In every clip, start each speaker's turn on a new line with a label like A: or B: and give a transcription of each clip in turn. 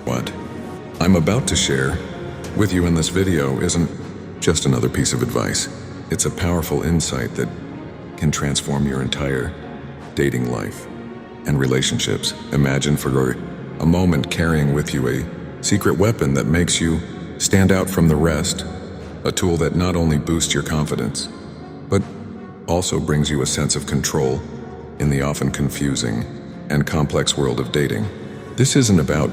A: What I'm about to share with you in this video isn't just another piece of advice. It's a powerful insight that can transform your entire dating life and relationships. Imagine for a moment carrying with you a secret weapon that makes you stand out from the rest, a tool that not only boosts your confidence, but also brings you a sense of control in the often confusing and complex world of dating. This isn't about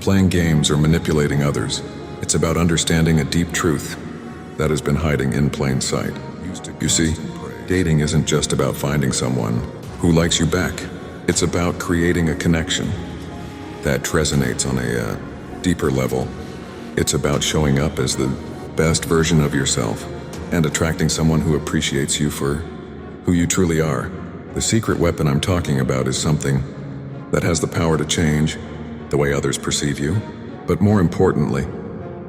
A: playing games or manipulating others. It's about understanding a deep truth that has been hiding in plain sight. You see, dating isn't just about finding someone who likes you back. It's about creating a connection that resonates on a deeper level. It's about showing up as the best version of yourself and attracting someone who appreciates you for who you truly are. The secret weapon I'm talking about is something that has the power to change the way others perceive you, but more importantly,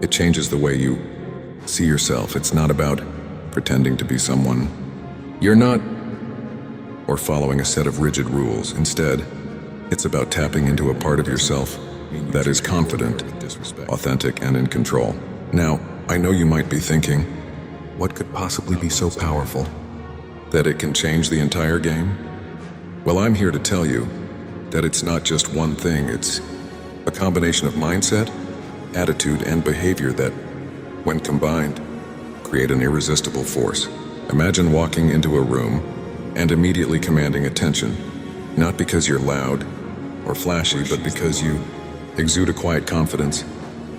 A: it changes the way you see yourself. It's not about pretending to be someone you're not or following a set of rigid rules. Instead, it's about tapping into a part of yourself that is confident, authentic, and in control. Now, I know you might be thinking, what could possibly be so powerful that it can change the entire game? Well, I'm here to tell you that it's not just one thing. It's a combination of mindset, attitude, and behavior that, when combined, create an irresistible force. Imagine walking into a room and immediately commanding attention, not because you're loud or flashy, but because you exude a quiet confidence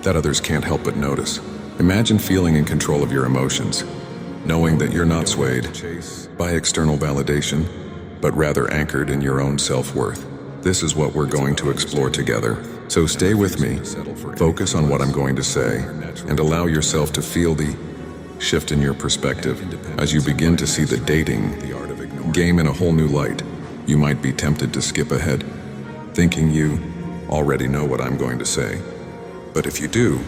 A: that others can't help but notice. Imagine feeling in control of your emotions, knowing that you're not swayed by external validation, but rather anchored in your own self-worth. This is what we're going to explore together. So stay with me, focus on what I'm going to say, and allow yourself to feel the shift in your perspective as you begin to see the dating game in a whole new light. You might be tempted to skip ahead, thinking you already know what I'm going to say. But if you do,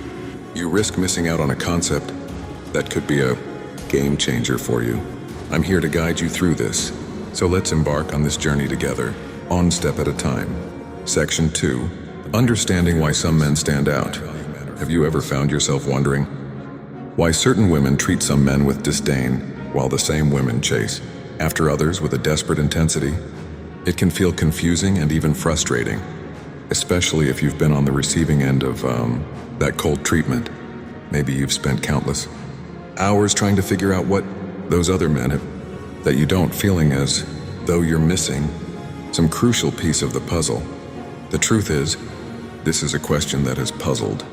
A: you risk missing out on a concept that could be a game changer for you. I'm here to guide you through this, so let's embark on this journey together, one step at a time. Section 2, Understanding Why Some Men Stand Out. Have you ever found yourself wondering why certain women treat some men with disdain while the same women chase after others with a desperate intensity? It can feel confusing and even frustrating, especially if you've been on the receiving end of that cold treatment. Maybe you've spent countless hours trying to figure out what those other men have that you don't, feeling as though you're missing some crucial piece of the puzzle. The truth is, this is a question that has puzzled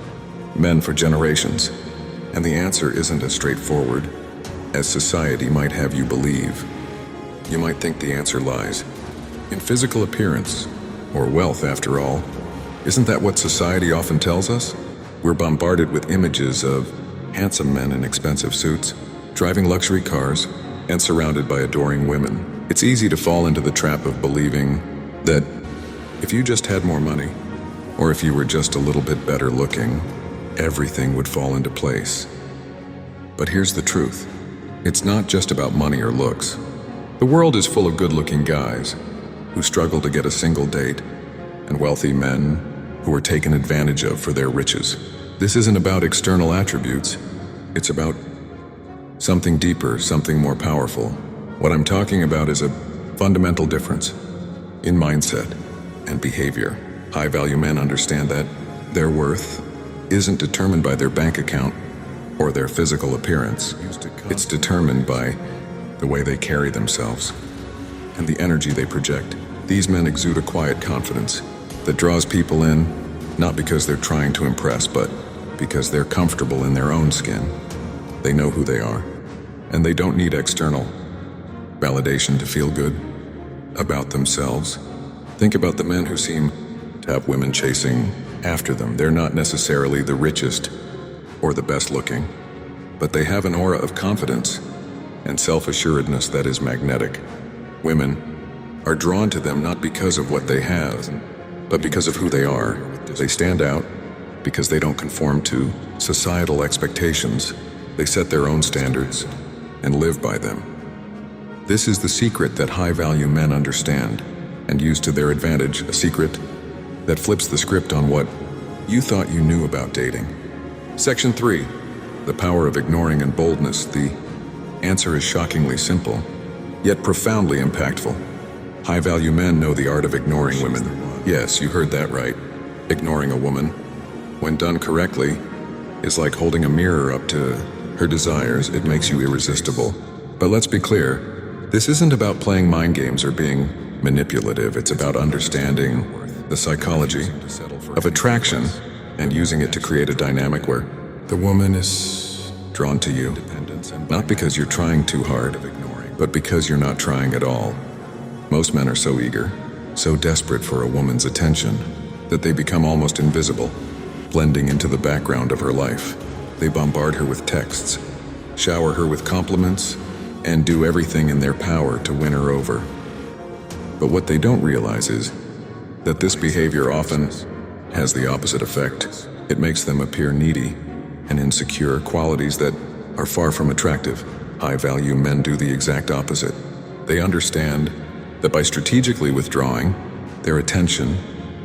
A: men for generations, and the answer isn't as straightforward as society might have you believe. You might think the answer lies in physical appearance or wealth. After all, isn't that what society often tells us? We're bombarded with images of handsome men in expensive suits, driving luxury cars, and surrounded by adoring women. It's easy to fall into the trap of believing that if you just had more money, or if you were just a little bit better looking, everything would fall into place. But here's the truth. It's not just about money or looks. The world is full of good-looking guys who struggle to get a single date, and wealthy men who are taken advantage of for their riches. This isn't about external attributes. It's about something deeper, something more powerful. What I'm talking about is a fundamental difference in mindset and behavior. High-value men understand that their worth isn't determined by their bank account or their physical appearance. It's determined by the way they carry themselves and the energy they project. These men exude a quiet confidence that draws people in, not because they're trying to impress, but because they're comfortable in their own skin. They know who they are, and they don't need external validation to feel good about themselves. Think about the men who seem to have women chasing after them. They're not necessarily the richest or the best looking, but they have an aura of confidence and self-assuredness that is magnetic. Women are drawn to them not because of what they have, but because of who they are. They stand out because they don't conform to societal expectations. They set their own standards and live by them. This is the secret that high-value men understand and use to their advantage, a secret that flips the script on what you thought you knew about dating. Section 3. The power of ignoring and boldness. The answer is shockingly simple, yet profoundly impactful. High-value men know the art of ignoring women. Yes, you heard that right. Ignoring a woman, when done correctly, is like holding a mirror up to her desires. It makes you irresistible. But let's be clear, this isn't about playing mind games or being manipulative. It's about understanding the psychology of attraction and using it to create a dynamic where the woman is drawn to you, not because you're trying too hard, but because you're not trying at all. Most men are so eager, so desperate for a woman's attention, that they become almost invisible, blending into the background of her life. They bombard her with texts, shower her with compliments, and do everything in their power to win her over. But what they don't realize is that this behavior often has the opposite effect. It makes them appear needy and insecure, qualities that are far from attractive. High-value men do the exact opposite. They understand that by strategically withdrawing their attention,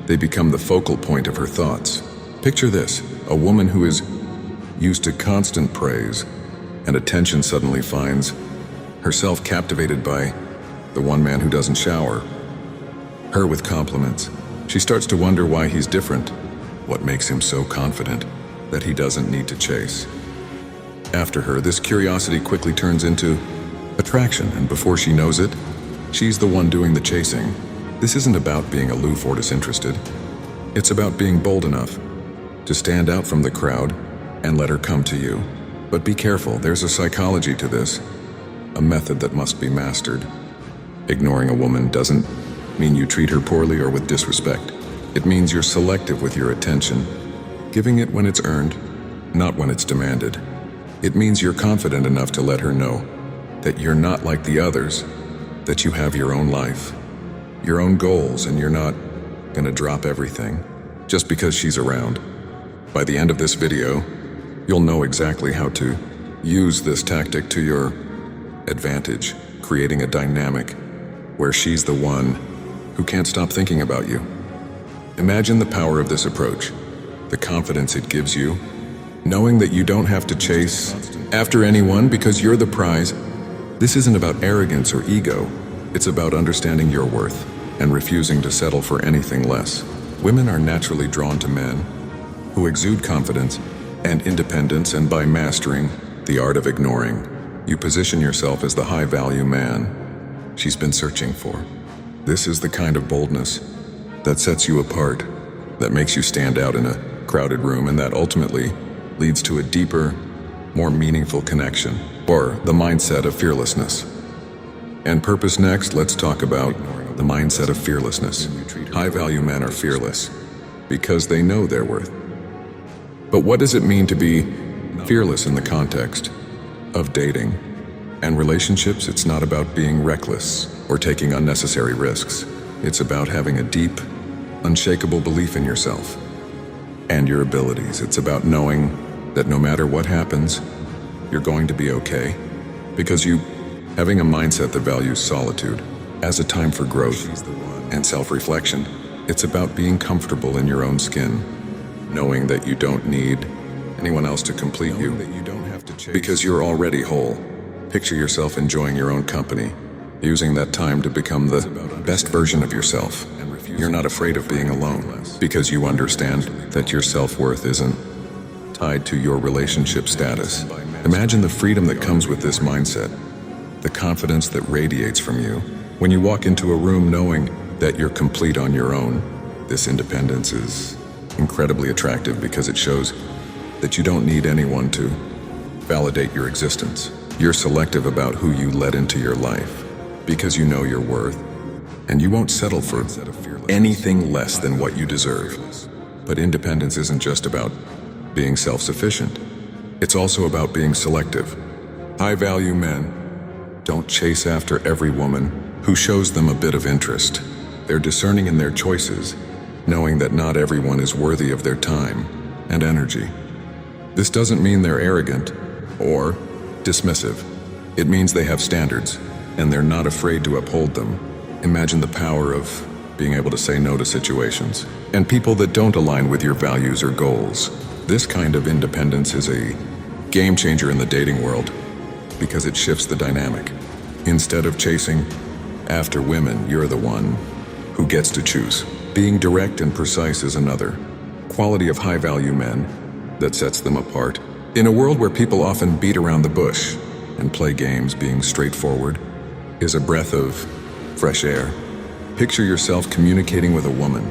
A: they become the focal point of her thoughts. Picture this: a woman who is used to constant praise and attention suddenly finds herself captivated by the one man who doesn't shower her with compliments. She starts to wonder why he's different, what makes him so confident that he doesn't need to chase after her. This curiosity quickly turns into attraction, and before she knows it, she's the one doing the chasing. This isn't about being aloof or disinterested. It's about being bold enough to stand out from the crowd and let her come to you. But be careful, there's a psychology to this, a method that must be mastered. Ignoring a woman doesn't mean you treat her poorly or with disrespect. It means you're selective with your attention, giving it when it's earned, not when it's demanded. It means you're confident enough to let her know that you're not like the others, that you have your own life, your own goals, and you're not gonna drop everything just because she's around. By the end of this video, you'll know exactly how to use this tactic to your advantage, creating a dynamic where she's the one who can't stop thinking about you. Imagine the power of this approach, the confidence it gives you, knowing that you don't have to chase after anyone because you're the prize. This isn't about arrogance or ego. It's about understanding your worth and refusing to settle for anything less. Women are naturally drawn to men who exude confidence and independence, and by mastering the art of ignoring, you position yourself as the high-value man she's been searching for. This is the kind of boldness that sets you apart, that makes you stand out in a crowded room, and that ultimately leads to a deeper, more meaningful connection, or the mindset of fearlessness. And purpose next, let's talk about the mindset of fearlessness. High-value men are fearless because they know their worth. But what does it mean to be fearless in the context of dating and relationships? It's not about being reckless or taking unnecessary risks. It's about having a deep, unshakable belief in yourself and your abilities. It's about knowing that no matter what happens, you're going to be okay, because having a mindset that values solitude as a time for growth and self-reflection. It's about being comfortable in your own skin, knowing that you don't need anyone else to complete you, because you're already whole. Picture yourself enjoying your own company, using that time to become the best version of yourself. You're not afraid of being alone, because you understand that your self-worth isn't tied to your relationship status. Imagine the freedom that comes with this mindset, the confidence that radiates from you when you walk into a room knowing that you're complete on your own. This independence is incredibly attractive because it shows that you don't need anyone to validate your existence. You're selective about who you let into your life because you know your worth, and you won't settle for anything less than what you deserve. But independence isn't just about being self-sufficient. It's also about being selective. High-value men don't chase after every woman who shows them a bit of interest. They're discerning in their choices, knowing that not everyone is worthy of their time and energy. This doesn't mean they're arrogant or dismissive. It means they have standards, and they're not afraid to uphold them. Imagine the power of being able to say no to situations, and people that don't align with your values or goals. This kind of independence is a game changer in the dating world because it shifts the dynamic. Instead of chasing after women, you're the one who gets to choose. Being direct and precise is another quality of high-value men that sets them apart. In a world where people often beat around the bush and play games, being straightforward is a breath of fresh air. Picture yourself communicating with a woman,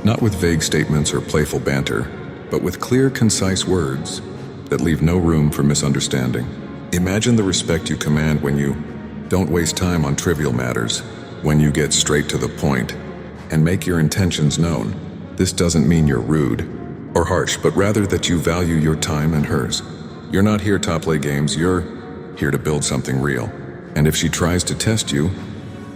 A: not with vague statements or playful banter, but with clear, concise words that leave no room for misunderstanding. Imagine the respect you command when you don't waste time on trivial matters, when you get straight to the point and make your intentions known. This doesn't mean you're rude or harsh, but rather that you value your time and hers. You're not here to play games, you're here to build something real. And if she tries to test you,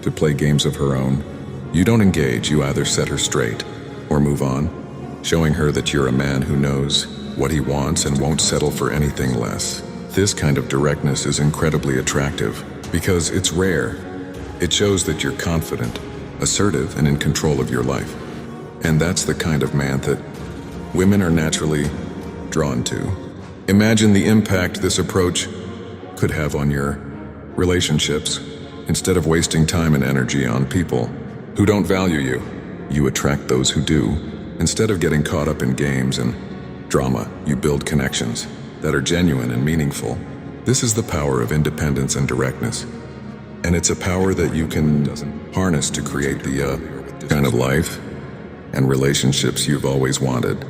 A: to play games of her own, you don't engage, you either set her straight or move on, showing her that you're a man who knows what he wants and won't settle for anything less. This kind of directness is incredibly attractive because it's rare. It shows that you're confident, assertive, and in control of your life. And that's the kind of man that women are naturally drawn to. Imagine the impact this approach could have on your relationships. Instead of wasting time and energy on people who don't value you, you attract those who do. Instead of getting caught up in games and drama, you build connections that are genuine and meaningful. This is the power of independence and directness. And it's a power that you can harness to create the kind of life and relationships you've always wanted.